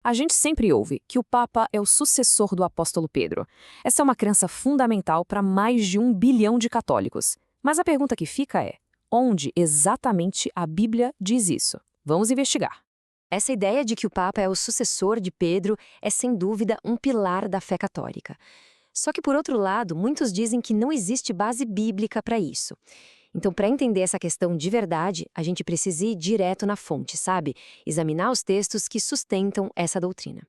A gente sempre ouve que o Papa é o sucessor do apóstolo Pedro. Essa é uma crença fundamental para mais de 1 bilhão de católicos. Mas a pergunta que fica é: onde exatamente a Bíblia diz isso? Vamos investigar. Essa ideia de que o Papa é o sucessor de Pedro é, sem dúvida, um pilar da fé católica. Só que, por outro lado, muitos dizem que não existe base bíblica para isso. Então, para entender essa questão de verdade, a gente precisa ir direto na fonte, sabe? Examinar os textos que sustentam essa doutrina.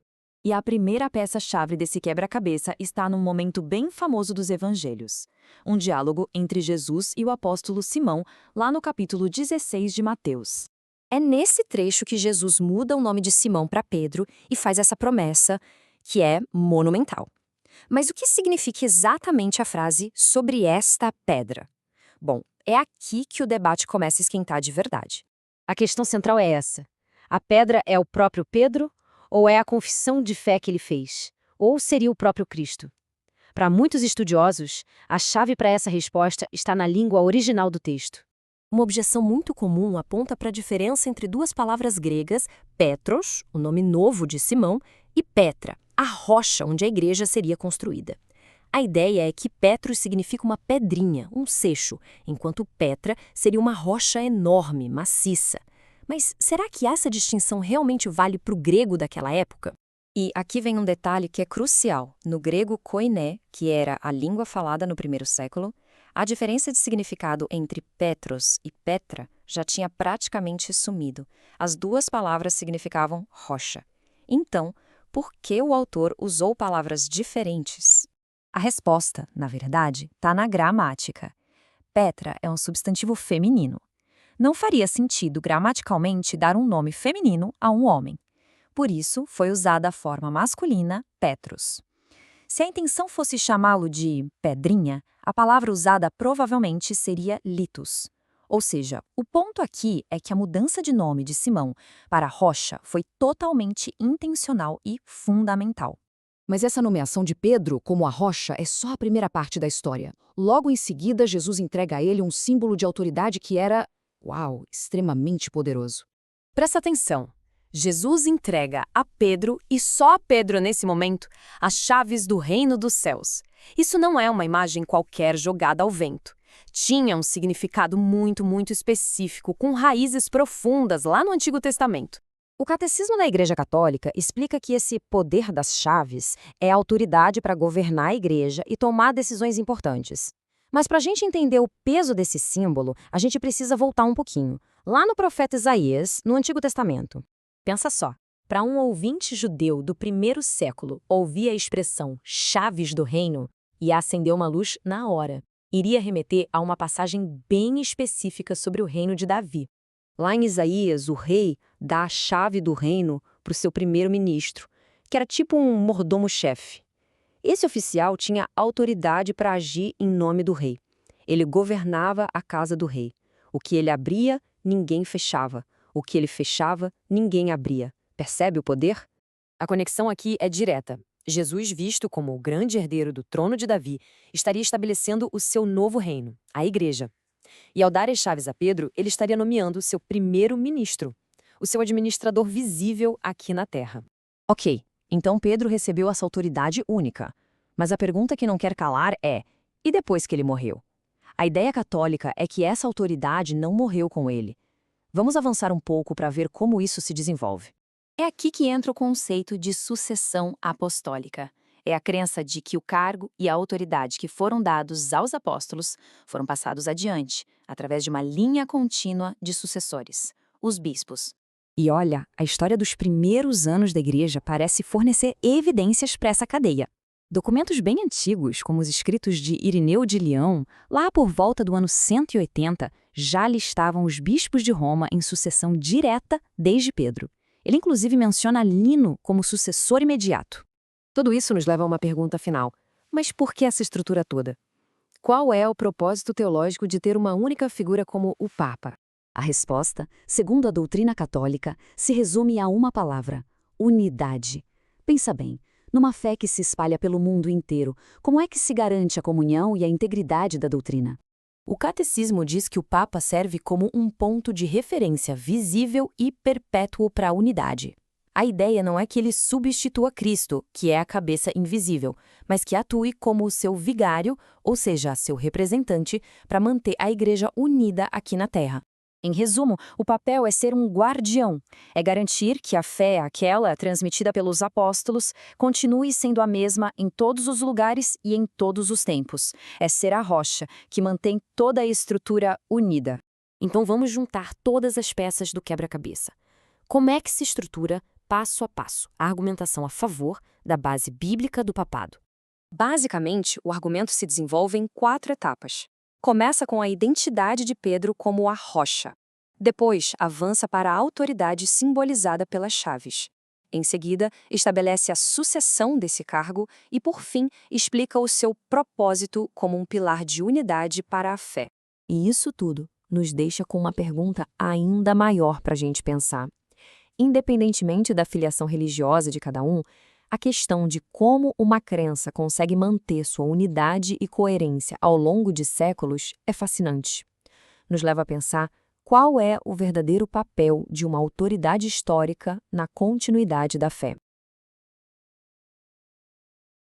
E a primeira peça-chave desse quebra-cabeça está num momento bem famoso dos evangelhos. Um diálogo entre Jesus e o apóstolo Simão, lá no capítulo 16 de Mateus. É nesse trecho que Jesus muda o nome de Simão para Pedro e faz essa promessa, que é monumental. Mas o que significa exatamente a frase sobre esta pedra? Bom, é aqui que o debate começa a esquentar de verdade. A questão central é essa: a pedra é o próprio Pedro ou é a confissão de fé que ele fez? Ou seria o próprio Cristo? Para muitos estudiosos, a chave para essa resposta está na língua original do texto. Uma objeção muito comum aponta para a diferença entre duas palavras gregas, Petros, o nome novo de Simão, e Petra, a rocha onde a igreja seria construída. A ideia é que Petros significa uma pedrinha, um seixo, enquanto Petra seria uma rocha enorme, maciça. Mas será que essa distinção realmente vale para o grego daquela época? E aqui vem um detalhe que é crucial. No grego koiné, que era a língua falada no primeiro século, a diferença de significado entre Petros e Petra já tinha praticamente sumido. As duas palavras significavam rocha. Então, por que o autor usou palavras diferentes? A resposta, na verdade, está na gramática. Petra é um substantivo feminino. Não faria sentido gramaticalmente dar um nome feminino a um homem. Por isso, foi usada a forma masculina, Petros. Se a intenção fosse chamá-lo de pedrinha, a palavra usada provavelmente seria litos. Ou seja, o ponto aqui é que a mudança de nome de Simão para rocha foi totalmente intencional e fundamental. Mas essa nomeação de Pedro como a rocha é só a primeira parte da história. Logo em seguida, Jesus entrega a ele um símbolo de autoridade que era, extremamente poderoso. Presta atenção. Jesus entrega a Pedro, e só a Pedro nesse momento, as chaves do reino dos céus. Isso não é uma imagem qualquer jogada ao vento. Tinha um significado muito, muito específico, com raízes profundas lá no Antigo Testamento. O Catecismo da Igreja Católica explica que esse poder das chaves é a autoridade para governar a Igreja e tomar decisões importantes. Mas para a gente entender o peso desse símbolo, a gente precisa voltar um pouquinho. Lá no profeta Isaías, no Antigo Testamento. Pensa só, para um ouvinte judeu do primeiro século ouvir a expressão chaves do reino e acender uma luz na hora, iria remeter a uma passagem bem específica sobre o reino de Davi. Lá em Isaías, o rei dá a chave do reino para o seu primeiro-ministro, que era tipo um mordomo-chefe. Esse oficial tinha autoridade para agir em nome do rei. Ele governava a casa do rei. O que ele abria, ninguém fechava. O que ele fechava, ninguém abria. Percebe o poder? A conexão aqui é direta. Jesus, visto como o grande herdeiro do trono de Davi, estaria estabelecendo o seu novo reino, a Igreja. E ao dar as chaves a Pedro, ele estaria nomeando o seu primeiro-ministro, o seu administrador visível aqui na terra. Ok, então Pedro recebeu essa autoridade única. Mas a pergunta que não quer calar é: e depois que ele morreu? A ideia católica é que essa autoridade não morreu com ele. Vamos avançar um pouco para ver como isso se desenvolve. É aqui que entra o conceito de sucessão apostólica. É a crença de que o cargo e a autoridade que foram dados aos apóstolos foram passados adiante, através de uma linha contínua de sucessores, os bispos. E olha, a história dos primeiros anos da Igreja parece fornecer evidências para essa cadeia. Documentos bem antigos, como os escritos de Irineu de Leão, lá por volta do ano 180, já listavam os bispos de Roma em sucessão direta desde Pedro. Ele inclusive menciona Lino como sucessor imediato. Tudo isso nos leva a uma pergunta final. Mas por que essa estrutura toda? Qual é o propósito teológico de ter uma única figura como o Papa? A resposta, segundo a doutrina católica, se resume a uma palavra: unidade. Pensa bem. Numa fé que se espalha pelo mundo inteiro, como é que se garante a comunhão e a integridade da doutrina? O Catecismo diz que o Papa serve como um ponto de referência visível e perpétuo para a unidade. A ideia não é que ele substitua Cristo, que é a cabeça invisível, mas que atue como o seu vigário, ou seja, seu representante, para manter a igreja unida aqui na Terra. Em resumo, o papel é ser um guardião, é garantir que a fé, aquela transmitida pelos apóstolos, continue sendo a mesma em todos os lugares e em todos os tempos. É ser a rocha que mantém toda a estrutura unida. Então vamos juntar todas as peças do quebra-cabeça. Como é que se estrutura, passo a passo, a argumentação a favor da base bíblica do papado? Basicamente, o argumento se desenvolve em 4 etapas. Começa com a identidade de Pedro como a rocha. Depois, avança para a autoridade simbolizada pelas chaves. Em seguida, estabelece a sucessão desse cargo e, por fim, explica o seu propósito como um pilar de unidade para a fé. E isso tudo nos deixa com uma pergunta ainda maior para a gente pensar. Independentemente da filiação religiosa de cada um, a questão de como uma crença consegue manter sua unidade e coerência ao longo de séculos é fascinante. Nos leva a pensar qual é o verdadeiro papel de uma autoridade histórica na continuidade da fé.